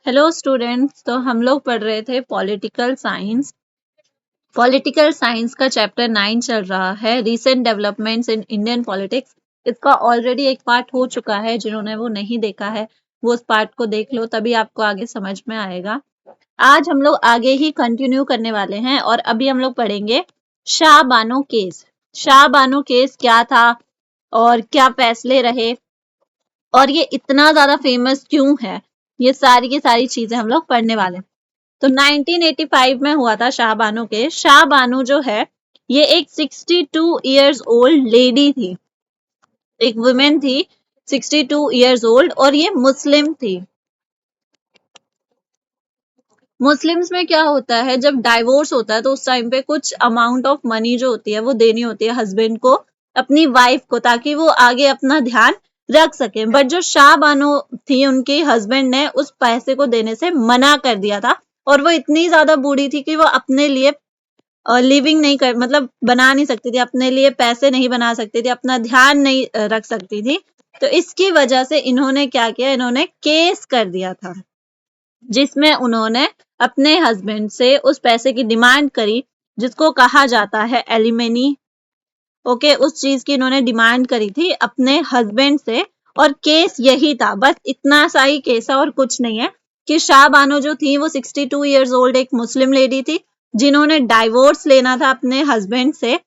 Hello students. तो हम लोग पढ़ रहे थे पॉलिटिकल साइंस। पॉलिटिकल साइंस का चैप्टर 9 चल रहा है, recent developments in Indian politics. इसका ऑलरेडी एक पार्ट हो चुका है, जिन्होंने वो नहीं देखा है वो उस पार्ट को देख लो, तभी आपको आगे समझ में आएगा। आज हम लोग आगे ही कंटिन्यू करने वाले हैं और अभी हम लोग पढ़ेंगे शाह बानो केस। शाह बानो केस क्या था और क्या फैसले रहे और ये इतना ज्यादा फेमस क्यों है, ये सारी की सारी चीजें हम लोग पढ़ने वाले हैं। तो 1985 में हुआ था शाह बानो केस। शाह बानो जो है ये एक 62 इयर्स ओल्ड लेडी थी, एक वुमेन थी 62 इयर्स ओल्ड, और ये मुस्लिम थी। मुस्लिम्स में क्या होता है, जब डाइवोर्स होता है तो उस टाइम पे कुछ अमाउंट ऑफ मनी जो होती है वो देनी होती है हस्बैंड को अपनी वाइफ को, ताकि वो आगे अपना ध्यान रख सके। बट जो शाह बानो थी, उनके हस्बैंड ने उस पैसे को देने से मना कर दिया था, और वो इतनी ज्यादा बूढ़ी थी कि वो अपने लिए लिविंग नहीं कर मतलब बना नहीं सकती थी, अपने लिए पैसे नहीं बना सकती थी, अपना ध्यान नहीं रख सकती थी। तो इसकी वजह से इन्होंने क्या किया, इन्होंने केस कर दिया था, जिसमें उन्होंने अपने हस्बैंड से उस पैसे की डिमांड करी, जिसको कहा जाता है एलिमनी। ओके, उस चीज की इन्होंने डिमांड करी थी अपने हस्बैंड से, और केस यही था, बस इतना सा ही केस है और कुछ नहीं है। कि शाह बानो जो थी वो 62 इयर्स ओल्ड एक मुस्लिम लेडी थी, जिन्होंने डाइवोर्स लेना था अपने हस्बैंड से।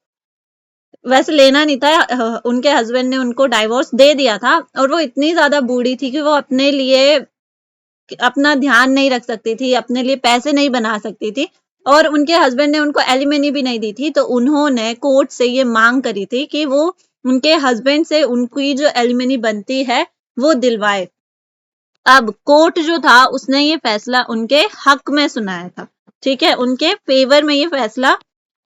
वैसे लेना नहीं था, उनके हस्बैंड ने उनको डाइवोर्स दे दिया था, और वो इतनी ज्यादा बूढ़ी थी कि वो अपने लिए अपना ध्यान नहीं रख सकती थी, अपने लिए पैसे नहीं बना सकती थी, और उनके हस्बैंड ने उनको एलिमनी भी नहीं दी थी। तो उन्होंने कोर्ट से ये मांग करी थी कि वो उनके हस्बैंड से उनकी जो एलिमनी बनती है वो दिलवाए। अब कोर्ट जो था उसने ये फैसला उनके हक में सुनाया था, ठीक है, उनके फेवर में ये फैसला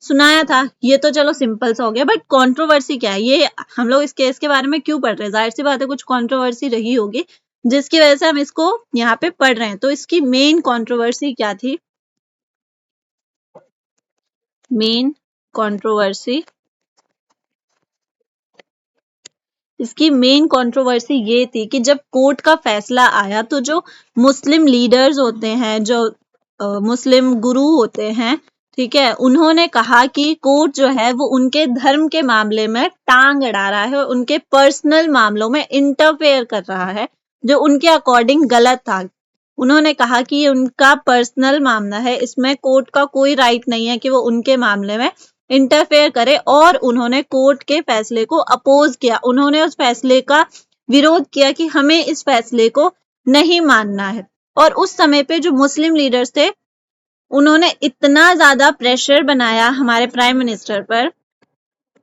सुनाया था। ये तो चलो सिंपल सा हो गया, बट कंट्रोवर्सी क्या है, ये हम लोग इस केस के बारे में क्यों पढ़ रहे हैं? जाहिर सी बात है कुछ कंट्रोवर्सी रही होगी, जिसकी वजह से हम इसको यहाँ पे पढ़ रहे हैं। तो इसकी मेन कंट्रोवर्सी क्या थी? मेन कंट्रोवर्सी, इसकी मेन कंट्रोवर्सी ये थी कि जब कोर्ट का फैसला आया तो जो मुस्लिम लीडर्स होते हैं, जो मुस्लिम गुरु होते हैं, ठीक है, उन्होंने कहा कि कोर्ट जो है वो उनके धर्म के मामले में टांग अड़ा रहा है, उनके पर्सनल मामलों में इंटरफेयर कर रहा है, जो उनके अकॉर्डिंग गलत था। उन्होंने कहा कि ये उनका पर्सनल मामला है, इसमें कोर्ट का कोई राइट नहीं है कि वो उनके मामले में इंटरफेयर करे, और उन्होंने कोर्ट के फैसले को अपोज किया। उन्होंने उस फैसले का विरोध किया कि हमें इस फैसले को नहीं मानना है। और उस समय पे जो मुस्लिम लीडर्स थे, उन्होंने इतना ज्यादा प्रेशर बनाया हमारे प्राइम मिनिस्टर पर।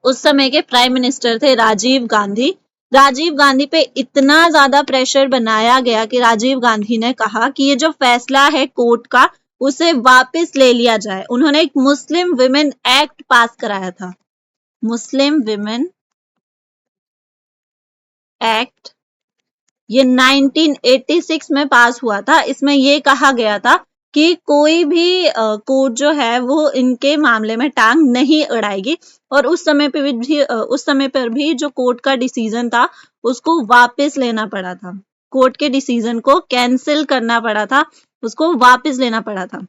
उस समय के प्राइम मिनिस्टर थे राजीव गांधी। राजीव गांधी पे इतना ज्यादा प्रेशर बनाया गया कि राजीव गांधी ने कहा कि ये जो फैसला है कोर्ट का, उसे वापस ले लिया जाए। उन्होंने एक मुस्लिम विमेन एक्ट पास कराया था, मुस्लिम विमेन एक्ट। ये 1986 में पास हुआ था। इसमें ये कहा गया था कि कोई भी कोर्ट जो है वो इनके मामले में टांग नहीं अड़ाएगी, और उस समय पे भी उस समय पर भी जो कोर्ट का डिसीजन था उसको वापस लेना पड़ा था। कोर्ट के डिसीजन को कैंसिल करना पड़ा था, उसको वापस लेना पड़ा था,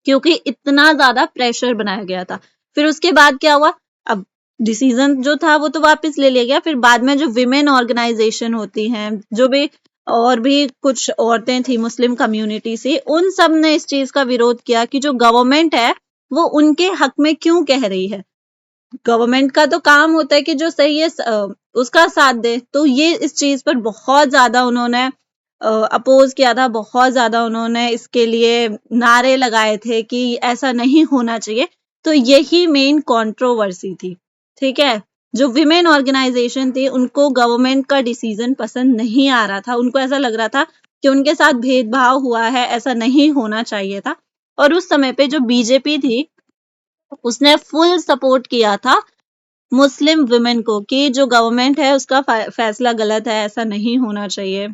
क्योंकि इतना ज्यादा प्रेशर बनाया गया था। फिर उसके बाद क्या हुआ? अब डिसीजन जो था वो तो वापस ले लिया गया। फिर बाद में जो विमेन ऑर्गेनाइजेशन होती हैं, जो भी और भी कुछ औरतें थी मुस्लिम कम्युनिटी से, उन सब ने इस चीज का विरोध किया कि जो गवर्नमेंट है वो उनके हक में क्यों कह रही है। गवर्नमेंट का तो काम होता है कि जो सही है उसका साथ दे। तो ये इस चीज पर बहुत ज्यादा उन्होंने अपोज किया था, बहुत ज्यादा उन्होंने इसके लिए नारे लगाए थे कि ऐसा नहीं होना चाहिए। तो यही मेन कंट्रोवर्सी थी, ठीक है। जो विमेन ऑर्गेनाइजेशन थी, उनको गवर्नमेंट का डिसीजन पसंद नहीं आ रहा था, उनको ऐसा लग रहा था कि उनके साथ भेदभाव हुआ है, ऐसा नहीं होना चाहिए था। और उस समय पे जो बीजेपी थी, उसने फुल सपोर्ट किया था मुस्लिम वुमेन को कि जो गवर्नमेंट है उसका फैसला गलत है, ऐसा नहीं होना चाहिए।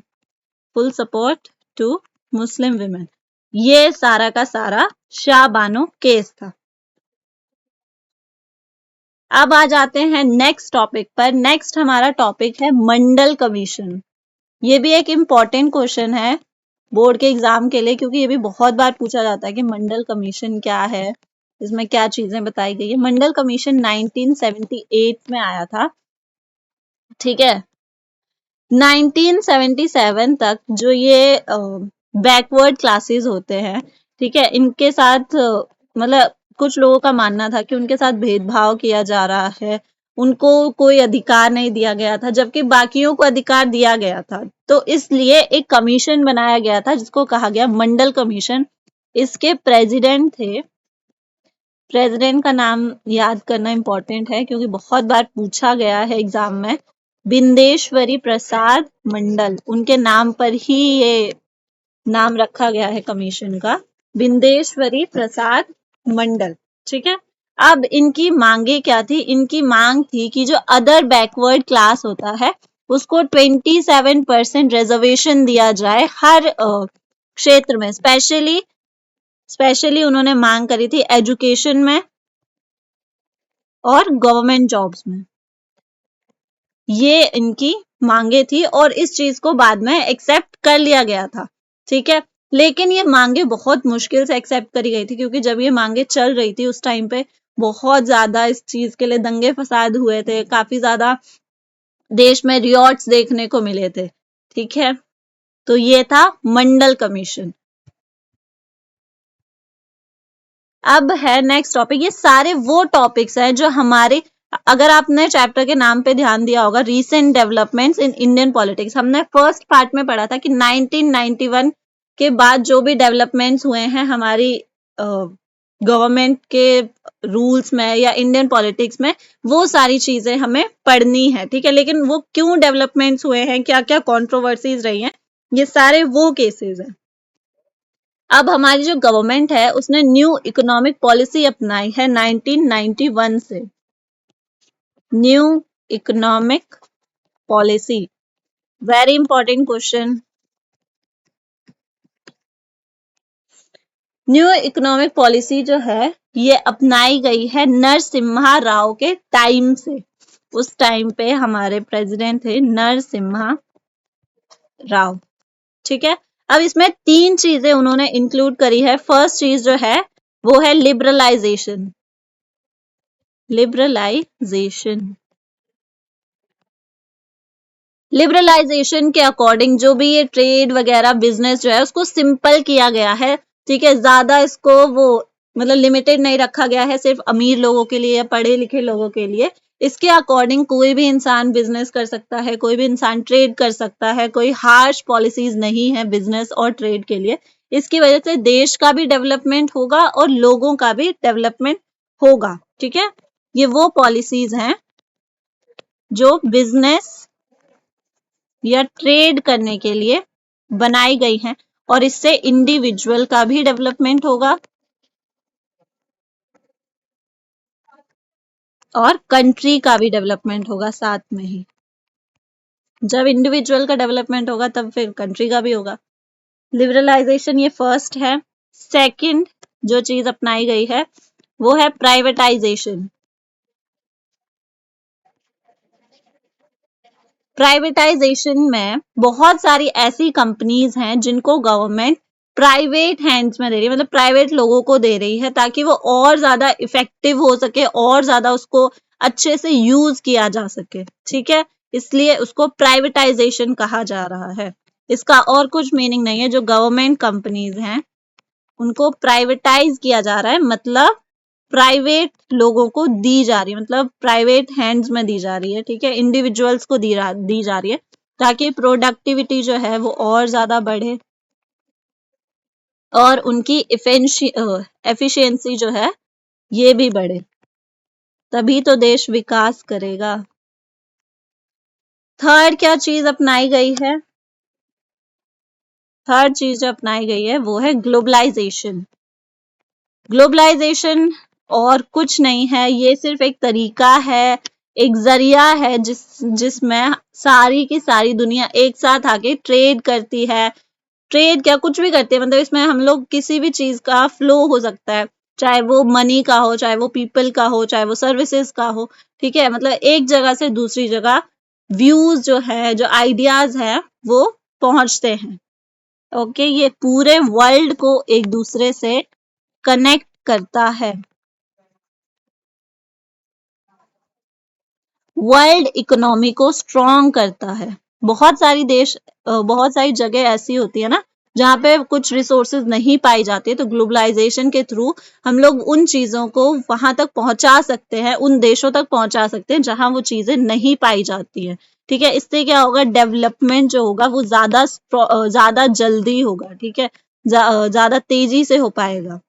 Full support to Muslim women. ये सारा का सारा शाह बानो केस था। अब आ जाते हैं नेक्स्ट टॉपिक पर। नेक्स्ट हमारा टॉपिक है मंडल कमीशन। ये भी एक इम्पॉर्टेंट क्वेश्चन है बोर्ड के एग्जाम के लिए, क्योंकि ये भी बहुत बार पूछा जाता है कि मंडल कमीशन क्या है, इसमें क्या चीजें बताई गई है। मंडल कमीशन 1978 में आया था, ठीक है। 1977 तक जो ये बैकवर्ड क्लासेस होते हैं, ठीक है, इनके साथ मतलब कुछ लोगों का मानना था कि उनके साथ भेदभाव किया जा रहा है, उनको कोई अधिकार नहीं दिया गया था, जबकि बाकियों को अधिकार दिया गया था। तो इसलिए एक कमीशन बनाया गया था जिसको कहा गया मंडल कमीशन। इसके प्रेसिडेंट थे, प्रेसिडेंट का नाम याद करना इम्पोर्टेंट है क्योंकि बहुत बार पूछा गया है एग्जाम में, बिंदेश्वरी प्रसाद मंडल, उनके नाम पर ही ये नाम रखा गया है कमीशन का, बिंदेश्वरी प्रसाद मंडल, ठीक है। अब इनकी मांगे क्या थी? इनकी मांग थी कि जो अदर बैकवर्ड क्लास होता है उसको 27% रिजर्वेशन दिया जाए हर क्षेत्र में। स्पेशली उन्होंने मांग करी थी एजुकेशन में और गवर्नमेंट जॉब्स में, ये इनकी मांगे थी और इस चीज को बाद में एक्सेप्ट कर लिया गया था, ठीक है। लेकिन ये मांगे बहुत मुश्किल से एक्सेप्ट करी गई थी क्योंकि जब ये मांगे चल रही थी उस टाइम पे बहुत ज्यादा इस चीज के लिए दंगे फसाद हुए थे, काफी ज्यादा देश में रियॉट्स देखने को मिले थे, ठीक है। तो ये था मंडल कमीशन। अब है नेक्स्ट टॉपिक। ये सारे वो टॉपिक्स हैं जो हमारे, अगर आपने चैप्टर के नाम पे ध्यान दिया होगा, recent developments in Indian politics, हमने फर्स्ट पार्ट में पढ़ा था कि 1991 के बाद जो भी डेवलपमेंट्स हुए हैं हमारी गवर्नमेंट के रूल्स में या इंडियन पॉलिटिक्स में, वो सारी चीजें हमें पढ़नी है, ठीक है। लेकिन वो क्यों डेवलपमेंट्स हुए हैं, क्या क्या कॉन्ट्रोवर्सीज रही हैं, ये सारे वो केसेस हैं। अब हमारी जो गवर्नमेंट है उसने न्यू इकोनॉमिक पॉलिसी अपनाई है 1991 से। New economic policy, very important question. New economic policy जो है ये अपनाई गई है नरसिम्हा राव के टाइम से। उस टाइम पे हमारे प्रेसिडेंट थे नरसिम्हा राव, ठीक है। अब इसमें 3 चीजें उन्होंने इंक्लूड करी है। फर्स्ट चीज जो है वो है लिबरलाइजेशन। लिबरलाइजेशन के अकॉर्डिंग जो भी ये ट्रेड वगैरह बिजनेस जो है उसको सिंपल किया गया है, ठीक है। ज्यादा इसको वो मतलब लिमिटेड नहीं रखा गया है सिर्फ अमीर लोगों के लिए या पढ़े लिखे लोगों के लिए। इसके अकॉर्डिंग कोई भी इंसान बिजनेस कर सकता है, कोई भी इंसान ट्रेड कर सकता है, कोई हार्श पॉलिसीज नहीं है बिजनेस और ट्रेड के लिए। इसकी वजह से देश का भी डेवलपमेंट होगा और लोगों का भी डेवलपमेंट होगा, ठीक है। ये वो पॉलिसीज हैं जो बिजनेस या ट्रेड करने के लिए बनाई गई हैं और इससे इंडिविजुअल का भी डेवलपमेंट होगा और कंट्री का भी डेवलपमेंट होगा साथ में ही। जब इंडिविजुअल का डेवलपमेंट होगा तब फिर कंट्री का भी होगा। लिबरलाइजेशन ये फर्स्ट है। सेकंड जो चीज अपनाई गई है वो है प्राइवेटाइजेशन। प्राइवेटाइजेशन में बहुत सारी ऐसी कंपनीज हैं जिनको गवर्नमेंट प्राइवेट हैंड्स में दे रही है, मतलब प्राइवेट लोगों को दे रही है ताकि वो और ज्यादा इफेक्टिव हो सके और ज्यादा उसको अच्छे से यूज किया जा सके, ठीक है। इसलिए उसको प्राइवेटाइजेशन कहा जा रहा है। इसका और कुछ मीनिंग नहीं है। जो गवर्नमेंट कंपनीज हैं उनको प्राइवेटाइज किया जा रहा है, मतलब प्राइवेट लोगों को दी जा रही है, मतलब प्राइवेट हैंड्स में दी जा रही है, ठीक है। इंडिविजुअल्स को दी जा रही है ताकि प्रोडक्टिविटी जो है वो और ज्यादा बढ़े और उनकी एफिशिएंसी जो है ये भी बढ़े, तभी तो देश विकास करेगा। थर्ड क्या चीज अपनाई गई है? थर्ड चीज जो अपनाई गई है वो है ग्लोबलाइजेशन। ग्लोबलाइजेशन और कुछ नहीं है, ये सिर्फ एक तरीका है, एक जरिया है जिसमें सारी की सारी दुनिया एक साथ आके ट्रेड करती है। ट्रेड क्या कुछ भी करती है, मतलब इसमें हम लोग किसी भी चीज का फ्लो हो सकता है, चाहे वो मनी का हो, चाहे वो पीपल का हो, चाहे वो सर्विसेज का हो, ठीक है। मतलब एक जगह से दूसरी जगह व्यूज जो है, जो आइडियाज है, वो पहुंचते हैं। ओके, ये पूरे वर्ल्ड को एक दूसरे से कनेक्ट करता है। वर्ल्ड इकोनॉमी को स्ट्रॉन्ग करता है। बहुत सारी जगह ऐसी होती है ना जहाँ पे कुछ रिसोर्सेज नहीं पाई जाती, तो ग्लोबलाइजेशन के थ्रू हम लोग उन चीजों को वहां तक पहुंचा सकते हैं, उन देशों तक पहुंचा सकते हैं जहां वो चीजें नहीं पाई जाती है। ठीक है, इससे क्या होगा, डेवलपमेंट जो होगा वो ज्यादा जल्दी होगा। ठीक है, ज्यादा तेजी से हो पाएगा।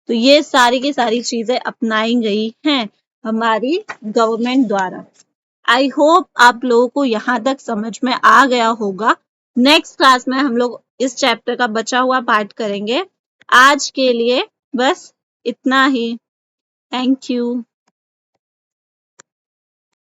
तो ये सारी की सारी चीजें अपनाई गई हैं हमारी गवर्नमेंट द्वारा। आई होप आप लोगों को यहाँ तक समझ में आ गया होगा। नेक्स्ट क्लास में हम लोग इस चैप्टर का बचा हुआ पार्ट करेंगे। आज के लिए बस इतना ही। Thank you.